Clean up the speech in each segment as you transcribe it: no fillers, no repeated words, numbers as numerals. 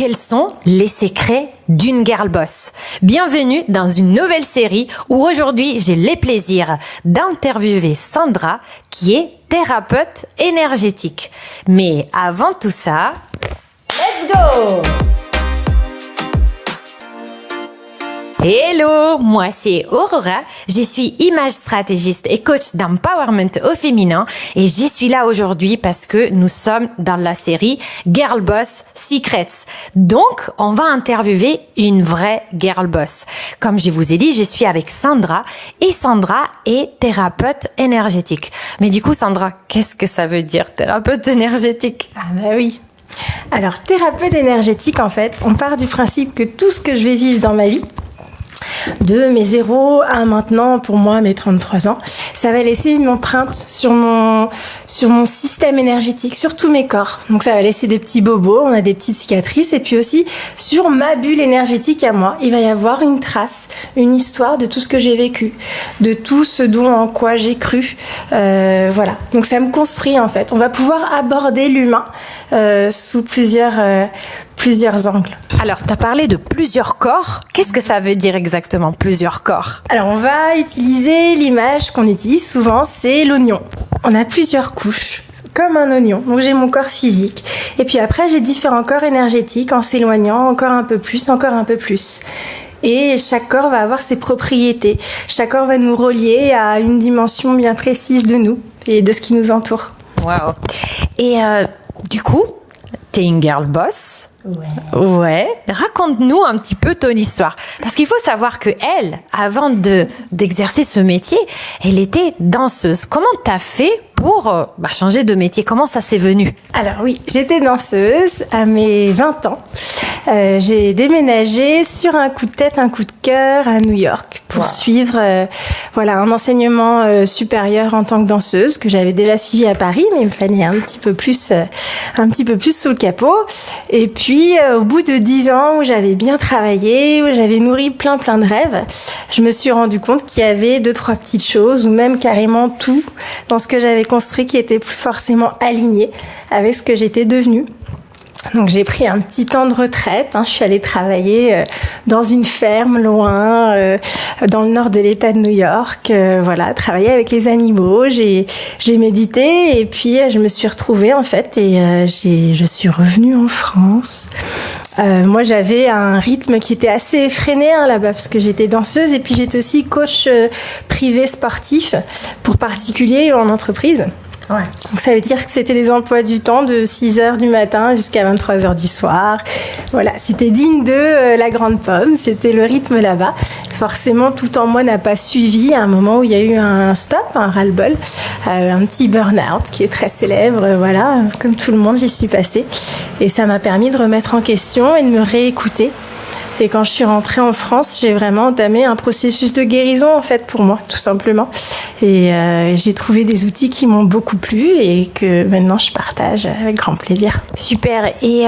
quels sont les secrets d'une girl boss? Bienvenue dans une nouvelle série où aujourd'hui j'ai le plaisir d'interviewer Sandra qui est thérapeute énergétique. Mais avant tout ça, let's go! Hello, moi c'est Aurora, je suis image stratégiste et coach d'empowerment au féminin et j'y suis là aujourd'hui parce que nous sommes dans la série Girl Boss Secrets. Donc, on va interviewer une vraie girl boss. Comme je vous ai dit, je suis avec Sandra et Sandra est thérapeute énergétique. Mais du coup, Sandra, qu'est-ce que ça veut dire thérapeute énergétique? Ah bah oui. Alors, thérapeute énergétique, en fait, on part du principe que tout ce que je vais vivre dans ma vie, de mes 0 à maintenant, pour moi, mes 33 ans, ça va laisser une empreinte sur mon système énergétique, sur tous mes corps. Donc ça va laisser des petits bobos, on a des petites cicatrices, et puis aussi sur ma bulle énergétique à moi, il va y avoir une trace, une histoire de tout ce que j'ai vécu, de tout ce en quoi j'ai cru. Voilà. Donc ça me construit en fait. On va pouvoir aborder l'humain sous plusieurs angles. Alors, tu as parlé de plusieurs corps. Qu'est-ce que ça veut dire exactement, plusieurs corps? Alors, on va utiliser l'image qu'on utilise souvent, c'est l'oignon. On a plusieurs couches, comme un oignon. Donc, j'ai mon corps physique. Et puis après, j'ai différents corps énergétiques en s'éloignant encore un peu plus, encore un peu plus. Et chaque corps va avoir ses propriétés. Chaque corps va nous relier à une dimension bien précise de nous et de ce qui nous entoure. Wow. Et du coup, t'es une girl boss. Ouais. Raconte-nous un petit peu ton histoire. Parce qu'il faut savoir que elle, avant d'exercer ce métier, elle était danseuse. Comment t'as fait pour changer de métier? Comment ça s'est venu? Alors oui, j'étais danseuse à mes 20 ans. J'ai déménagé sur un coup de tête, un coup de cœur à New York pour suivre un enseignement supérieur en tant que danseuse que j'avais déjà suivi à Paris, mais il me fallait un petit peu plus sous le capot. Et puis au bout de 10 ans où j'avais bien travaillé, où j'avais nourri plein de rêves, je me suis rendu compte qu'il y avait 2-3 petites choses ou même carrément tout dans ce que j'avais construit qui était plus forcément aligné avec ce que j'étais devenue. Donc j'ai pris un petit temps de retraite, je suis allée travailler dans une ferme loin, dans le nord de l'État de New York, travailler avec les animaux, j'ai médité et puis je me suis retrouvée en fait et je suis revenue en France. Moi j'avais un rythme qui était assez effréné là-bas parce que j'étais danseuse et puis j'étais aussi coach privé sportif pour particuliers ou en entreprise. Ouais. Donc ça veut dire que c'était des emplois du temps de 6h du matin jusqu'à 23h du soir. Voilà, c'était digne de la grande pomme, c'était le rythme là-bas. Forcément, tout en moi n'a pas suivi à un moment où il y a eu un stop, un ras-le-bol, un petit burn-out qui est très célèbre, comme tout le monde, j'y suis passée. Et ça m'a permis de remettre en question et de me réécouter. Et quand je suis rentrée en France, j'ai vraiment entamé un processus de guérison en fait pour moi, tout simplement. Et j'ai trouvé des outils qui m'ont beaucoup plu et que maintenant je partage avec grand plaisir. Super. Et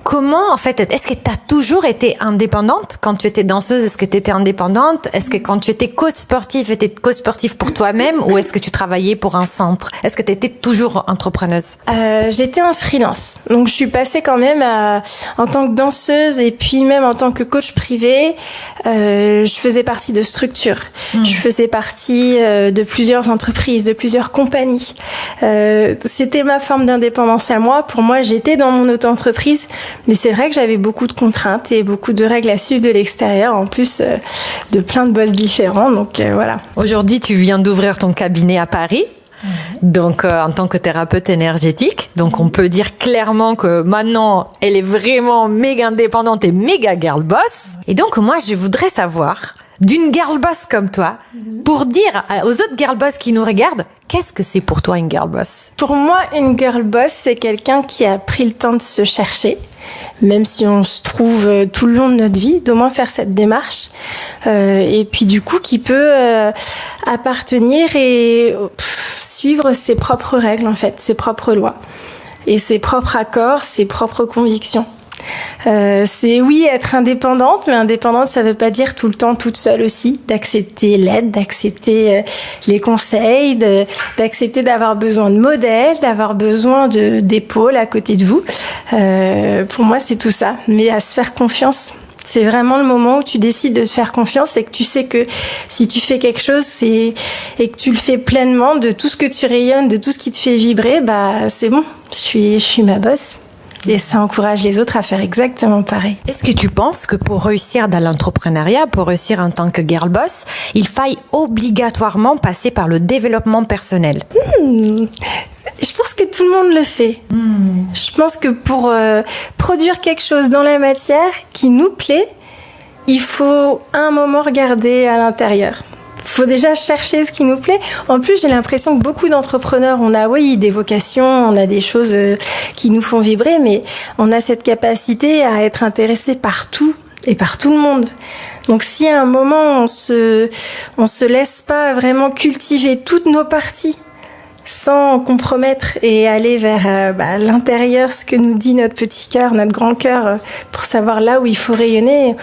comment, en fait, est-ce que tu as toujours été indépendante quand tu étais danseuse? Est-ce que tu étais indépendante? Est-ce que quand tu étais coach sportif, étais coach sportif pour toi-même ou est-ce que tu travaillais pour un centre? Est-ce que tu étais toujours entrepreneuse? J'étais en freelance. Donc, je suis passée quand même en tant que danseuse et puis même en tant que coach privé, je faisais partie de structures. Je faisais partie de plusieurs entreprises, de plusieurs compagnies. C'était ma forme d'indépendance à moi. Pour moi, j'étais dans mon auto-entreprise. Mais c'est vrai que j'avais beaucoup de contraintes et beaucoup de règles à suivre de l'extérieur, en plus de plein de boss différents. Donc voilà. Aujourd'hui, tu viens d'ouvrir ton cabinet à Paris. Donc en tant que thérapeute énergétique, donc on peut dire clairement que maintenant elle est vraiment méga indépendante et méga girl boss. Et donc moi je voudrais savoir d'une girl boss comme toi pour dire aux autres girl boss qui nous regardent, qu'est-ce que c'est pour toi une girl boss? Pour moi, une girl boss, c'est quelqu'un qui a pris le temps de se chercher, même si on se trouve tout le long de notre vie, d'au moins faire cette démarche, et puis du coup qui peut appartenir et suivre ses propres règles en fait, ses propres lois et ses propres accords, ses propres convictions. C'est oui, être indépendante, mais indépendante, ça veut pas dire tout le temps toute seule aussi, d'accepter l'aide, d'accepter les conseils, d'accepter d'avoir besoin de modèles, d'avoir besoin d'épaules à côté de vous. Pour moi, c'est tout ça, mais à se faire confiance. C'est vraiment le moment où tu décides de te faire confiance et que tu sais que si tu fais quelque chose et que tu le fais pleinement de tout ce que tu rayonnes, de tout ce qui te fait vibrer, bah c'est bon, je suis ma boss. Et ça encourage les autres à faire exactement pareil. Est-ce que tu penses que pour réussir dans l'entrepreneuriat, pour réussir en tant que girl boss, il faille obligatoirement passer par le développement personnel? Je pense que tout le monde le fait. Je pense que pour produire quelque chose dans la matière qui nous plaît, il faut à un moment regarder à l'intérieur. Faut déjà chercher ce qui nous plaît. En plus, j'ai l'impression que beaucoup d'entrepreneurs, on a, oui, des vocations, on a des choses qui nous font vibrer, mais on a cette capacité à être intéressé par tout et par tout le monde. Donc, si à un moment, on se laisse pas vraiment cultiver toutes nos parties, sans compromettre et aller vers l'intérieur, ce que nous dit notre petit cœur, notre grand cœur, pour savoir là où il faut rayonner,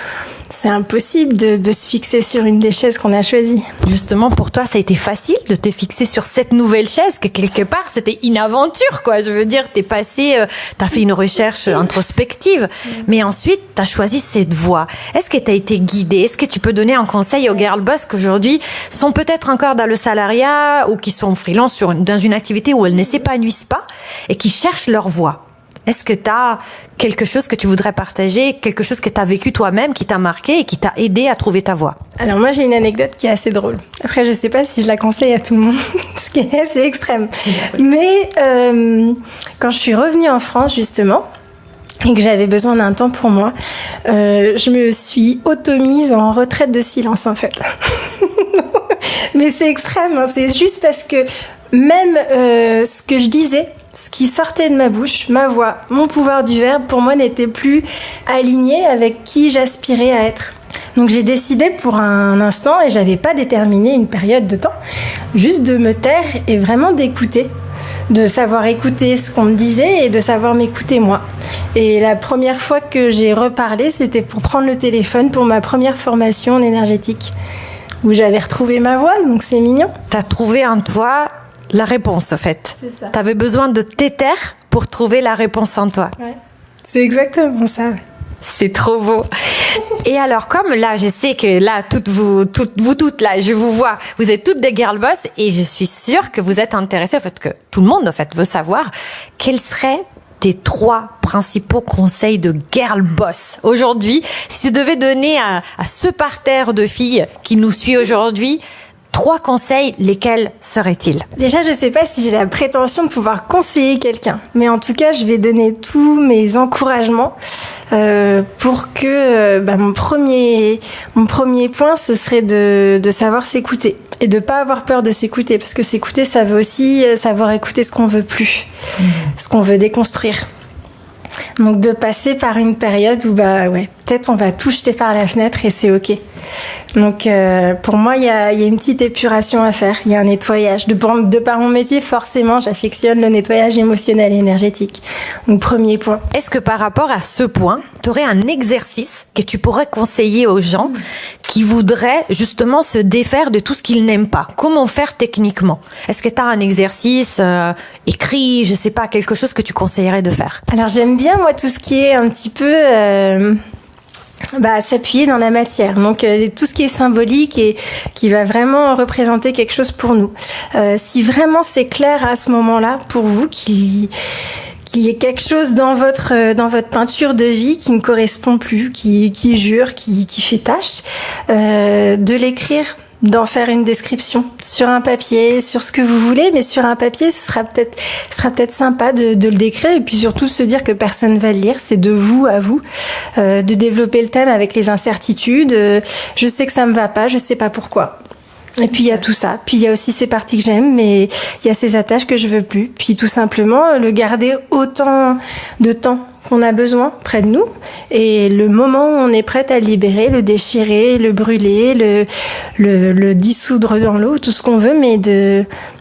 c'est impossible de se fixer sur une des chaises qu'on a choisies. Justement, pour toi, ça a été facile de te fixer sur cette nouvelle chaise, que quelque part, c'était une aventure, quoi. Je veux dire, t'as fait une recherche introspective, mais ensuite, t'as choisi cette voie. Est-ce que t'as été guidée? Est-ce que tu peux donner un conseil aux girl boss qu'aujourd'hui sont peut-être encore dans le salariat ou qui sont freelance dans une activité où elles ne s'épanouissent pas et qui cherchent leur voie? Est-ce que tu as quelque chose que tu voudrais partager, quelque chose que tu as vécu toi-même, qui t'a marqué et qui t'a aidé à trouver ta voie? Alors moi, j'ai une anecdote qui est assez drôle. Après, je sais pas si je la conseille à tout le monde, parce que c'est extrême. Mais quand je suis revenue en France, justement, et que j'avais besoin d'un temps pour moi, je me suis auto-mise en retraite de silence, en fait. Mais c'est extrême, hein, c'est juste parce que même ce que je disais, ce qui sortait de ma bouche, ma voix, mon pouvoir du verbe, pour moi, n'était plus aligné avec qui j'aspirais à être. Donc j'ai décidé pour un instant, et j'avais pas déterminé une période de temps, juste de me taire et vraiment d'écouter. De savoir écouter ce qu'on me disait et de savoir m'écouter moi. Et la première fois que j'ai reparlé, c'était pour prendre le téléphone pour ma première formation en énergétique, où j'avais retrouvé ma voix, donc c'est mignon. T'as trouvé en toi la réponse, en fait. C'est ça. T'avais besoin de t'étaire pour trouver la réponse en toi. Ouais. C'est exactement ça. C'est trop beau. Et alors, comme là, je sais que là, vous toutes là, je vous vois, vous êtes toutes des girl boss et je suis sûre que vous êtes intéressées au fait que tout le monde, en fait, veut savoir quels seraient tes 3 principaux conseils de girl boss aujourd'hui. Si tu devais donner à ce parterre de filles qui nous suit aujourd'hui 3 conseils, lesquels seraient-ils? Déjà, je sais pas si j'ai la prétention de pouvoir conseiller quelqu'un, mais en tout cas, je vais donner tous mes encouragements pour que mon premier point, ce serait de savoir s'écouter et de pas avoir peur de s'écouter, parce que s'écouter, ça veut aussi savoir écouter ce qu'on veut plus, ce qu'on veut déconstruire. Donc de passer par une période où peut-être on va tout jeter par la fenêtre et c'est ok. Donc pour moi il y a une petite épuration à faire, il y a un nettoyage. De par mon métier, forcément j'affectionne le nettoyage émotionnel et énergétique. Donc premier point. Est-ce que par rapport à ce point, tu aurais un exercice que tu pourrais conseiller aux gens qui voudraient justement se défaire de tout ce qu'ils n'aiment pas? Comment faire techniquement? Est-ce que tu as un exercice écrit, je sais pas, quelque chose que tu conseillerais de faire? Alors j'aime bien moi tout ce qui est un petit peu s'appuyer dans la matière, donc tout ce qui est symbolique et qui va vraiment représenter quelque chose pour nous. Si vraiment c'est clair à ce moment-là pour vous qu'il y ait quelque chose dans votre peinture de vie qui ne correspond plus, qui jure, qui fait tâche, de l'écrire, d'en faire une description sur un papier, sur ce que vous voulez, mais sur un papier, ce sera peut-être sympa de le décrire et puis surtout se dire que personne va le lire, c'est de vous à vous, de développer le thème avec les incertitudes. Je sais que ça me va pas, je sais pas pourquoi. Et puis il y a tout ça. Puis il y a aussi ces parties que j'aime, mais il y a ces attaches que je veux plus. Puis tout simplement le garder autant de temps qu'on a besoin près de nous, et le moment où on est prête à le libérer, le déchirer, le brûler, le dissoudre dans l'eau, tout ce qu'on veut, mais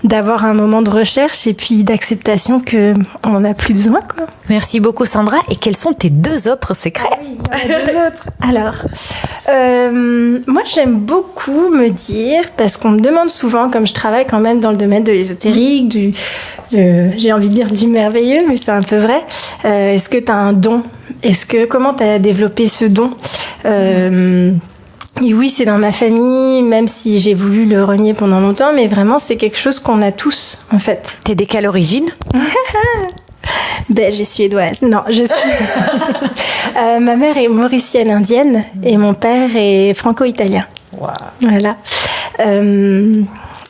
d'avoir un moment de recherche et puis d'acceptation que on en a plus besoin, quoi. Merci beaucoup Sandra. Et quels sont tes 2 autres secrets? Ah oui, il y en a 2 autres. Alors, moi j'aime beaucoup me dire, parce qu'on me demande souvent, comme je travaille quand même dans le domaine de l'ésotérique, j'ai envie de dire du merveilleux, mais c'est un peu vrai. Est-ce que tu as un don? Comment tu as développé ce don? Et oui, c'est dans ma famille, même si j'ai voulu le renier pendant longtemps, mais vraiment c'est quelque chose qu'on a tous, en fait. T'es de quelle origine? Belge et suédoise. Non, je suis... ma mère est mauricienne indienne et mon père est franco-italien. Wow. Voilà.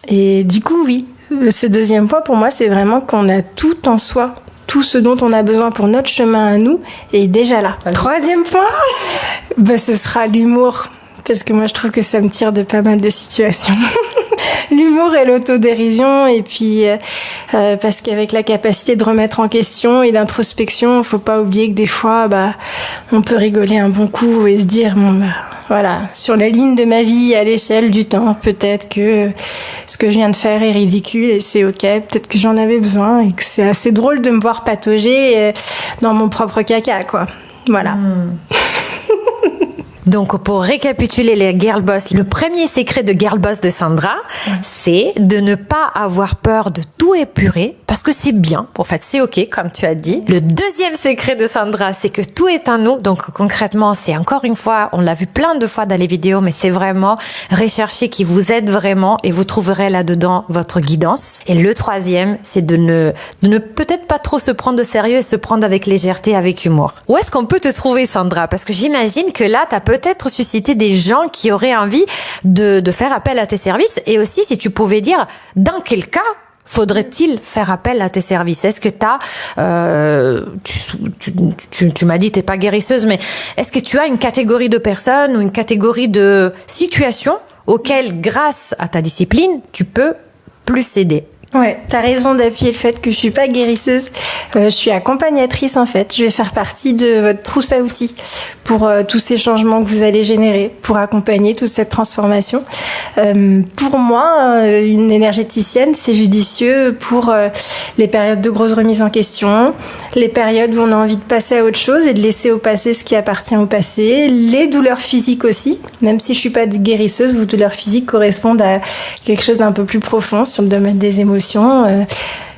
Et du coup, oui. Ce 2e point, pour moi, c'est vraiment qu'on a tout en soi. Tout ce dont on a besoin pour notre chemin à nous est déjà là. 3e point, ce sera l'humour. Parce que moi, je trouve que ça me tire de pas mal de situations. L'humour et l'autodérision, et puis parce qu'avec la capacité de remettre en question et d'introspection, faut pas oublier que des fois, on peut rigoler un bon coup et se dire voilà, sur la ligne de ma vie, à l'échelle du temps, peut-être que ce que je viens de faire est ridicule et c'est ok, peut-être que j'en avais besoin et que c'est assez drôle de me voir patauger dans mon propre caca, quoi. Voilà. Donc, pour récapituler les Girl Boss, le premier secret de Girl Boss de Sandra, c'est de ne pas avoir peur de tout épurer, parce que c'est bien. En fait, c'est ok, comme tu as dit. Le 2e secret de Sandra, c'est que tout est en nous. Donc, concrètement, c'est encore une fois, on l'a vu plein de fois dans les vidéos, mais c'est vraiment rechercher qui vous aide vraiment et vous trouverez là-dedans votre guidance. Et le 3e, c'est de ne peut-être pas trop se prendre de sérieux et se prendre avec légèreté, avec humour. Où est-ce qu'on peut te trouver, Sandra? Parce que j'imagine que là, t'as peut-être susciter des gens qui auraient envie de faire appel à tes services, et aussi si tu pouvais dire dans quel cas faudrait-il faire appel à tes services. Est-ce que tu m'as dit t'es pas guérisseuse, mais est-ce que tu as une catégorie de personnes ou une catégorie de situations auxquelles, grâce à ta discipline, tu peux plus aider? Ouais, t'as raison d'appuyer le fait que je suis pas guérisseuse. Je suis accompagnatrice, en fait. Je vais faire partie de votre trousse à outils pour tous ces changements que vous allez générer, pour accompagner toute cette transformation. Pour moi, une énergéticienne, c'est judicieux pour les périodes de grosses remises en question, les périodes où on a envie de passer à autre chose et de laisser au passé ce qui appartient au passé, les douleurs physiques aussi. Même si je suis pas guérisseuse, vos douleurs physiques correspondent à quelque chose d'un peu plus profond sur le domaine des émotions,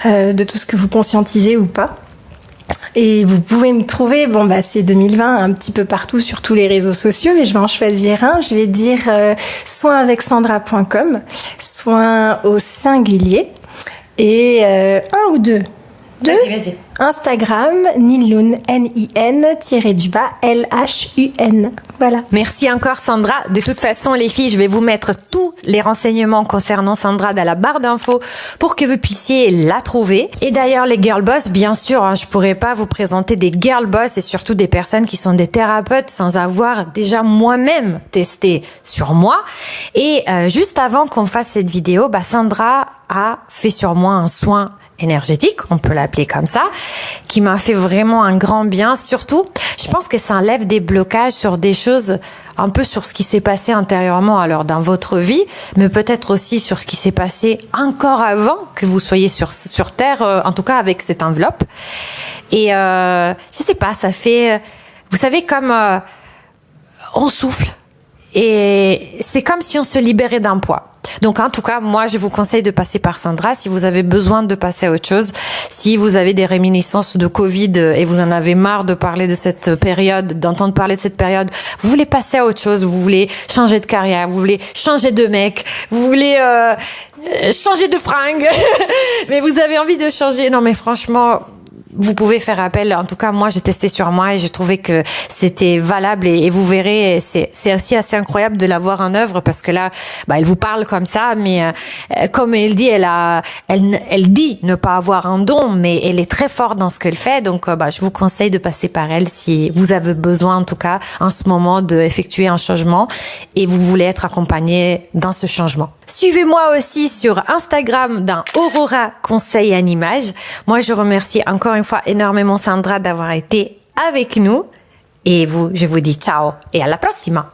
de tout ce que vous conscientisez ou pas. Et vous pouvez me trouver, c'est 2020, un petit peu partout sur tous les réseaux sociaux, mais je vais en choisir un. Je vais dire soinavec-sandra.com, soin au singulier, et un ou deux. Vas-y. Instagram, Ninlun, N-I-N-Lhun. Voilà. Merci encore Sandra. De toute façon, les filles, je vais vous mettre tous les renseignements concernant Sandra dans la barre d'infos pour que vous puissiez la trouver. Et d'ailleurs, les Girl Boss, bien sûr, je pourrais pas vous présenter des Girl Boss et surtout des personnes qui sont des thérapeutes sans avoir déjà moi-même testé sur moi. Et juste avant qu'on fasse cette vidéo, Sandra a fait sur moi un soin énergétique, on peut l'appeler comme ça, qui m'a fait vraiment un grand bien. Surtout, je pense que ça enlève des blocages sur des choses, un peu sur ce qui s'est passé intérieurement alors dans votre vie, mais peut-être aussi sur ce qui s'est passé encore avant que vous soyez sur Terre, en tout cas avec cette enveloppe. Et je sais pas, ça fait, vous savez, comme on souffle. Et c'est comme si on se libérait d'un poids. Donc en tout cas, moi je vous conseille de passer par Sandra si vous avez besoin de passer à autre chose. Si vous avez des réminiscences de Covid et vous en avez marre de parler de cette période, d'entendre parler de cette période, vous voulez passer à autre chose, vous voulez changer de carrière, vous voulez changer de mec, vous voulez changer de fringue, mais vous avez envie de changer. Non mais franchement, vous pouvez faire appel. En tout cas, moi, j'ai testé sur moi et j'ai trouvé que c'était valable et vous verrez, c'est aussi assez incroyable de la voir en œuvre parce que là, elle vous parle comme ça, mais comme elle dit, elle dit ne pas avoir un don, mais elle est très forte dans ce qu'elle fait. Donc, je vous conseille de passer par elle si vous avez besoin, en tout cas, en ce moment, d'effectuer un changement et vous voulez être accompagné dans ce changement. Suivez-moi aussi sur Instagram dans Aurora Conseil en Images. Moi, je remercie encore une fois énormément Sandra d'avoir été avec nous. Et je vous dis ciao et à la prossima.